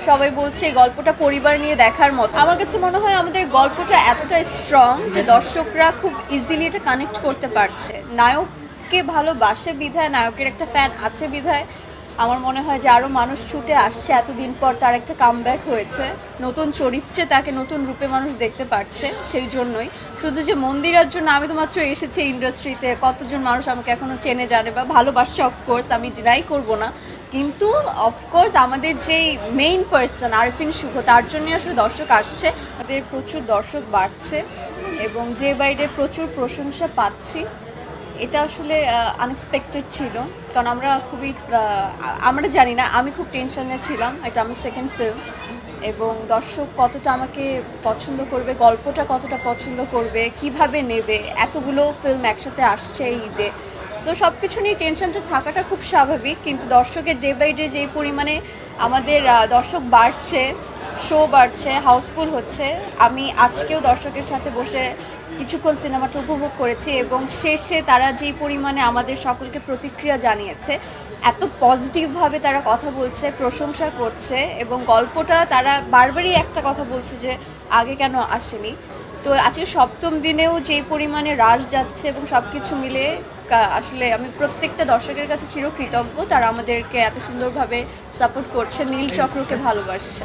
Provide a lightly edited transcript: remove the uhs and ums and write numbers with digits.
সবাই বলছে এই গল্পটা পরিবার নিয়ে দেখার মতো। আমার কাছে মনে হয় আমাদের গল্পটা এতটা স্ট্রং যে দর্শকরা খুব ইজিলি এটা কানেক্ট করতে পারছে। নায়ককে ভালোবাসে বিধায়, নায়কের একটা ফ্যান আছে বিধায় আমার মনে হয় যে আরও মানুষ ছুটে আসছে, এতদিন পর তার একটা কামব্যাক হয়েছে, নতুন চরিত্রে তাকে নতুন রূপে মানুষ দেখতে পাচ্ছে। সেই জন্যই শুধু যে মন্দিরার জন্য আমি তো মাত্র এসেছি ইন্ডাস্ট্রিতে, কতজন মানুষ আমাকে এখনও চেনে জানে বা ভালোবাসছে, অফকোর্স আমি ডিনাই করব না, কিন্তু অফকোর্স আমাদের যেই মেইন পার্সন আরফিন শুভ, তার জন্যই আসলে দর্শক আসছে। আমাদের প্রচুর দর্শক বাড়ছে এবং ডে বাই ডে প্রচুর প্রশংসা পাচ্ছি। এটা আসলে আনএক্সপেক্টেড ছিল, কারণ আমরা জানি না, আমি খুব টেনশনে ছিলাম। এটা আমার সেকেন্ড ফিল্ম এবং দর্শক কতটা আমাকে পছন্দ করবে, গল্পটা কতটা পছন্দ করবে, কিভাবে নেবে, এতগুলো ফিল্ম একসাথে আসছে এই ঈদে। তো সব কিছু নিয়ে টেনশনটা থাকাটা খুব স্বাভাবিক, কিন্তু দর্শকের ডে বাই ডে যেই পরিমাণে আমাদের দর্শক বাড়ছে, শো বাড়ছে, হাউসফুল হচ্ছে, আমি আজকেও দর্শকের সাথে বসে কিছুক্ষণ সিনেমাটা উপভোগ করেছি এবং শেষে তারা যেই পরিমাণে আমাদের সকলকে প্রতিক্রিয়া জানিয়েছে, এত পজিটিভভাবে তারা কথা বলছে, প্রশংসা করছে এবং গল্পটা তারা বারবারই একটা কথা বলছে যে আগে কেন আসেনি। তো আজকে সপ্তম দিনেও যেই পরিমাণে রাশ যাচ্ছে এবং সব কিছু মিলে আসলে আমি প্রত্যেকটা দর্শকের কাছে চিরকৃতজ্ঞ, তারা আমাদেরকে এত সুন্দরভাবে সাপোর্ট করছে, নীল চক্রকে ভালোবাসছে।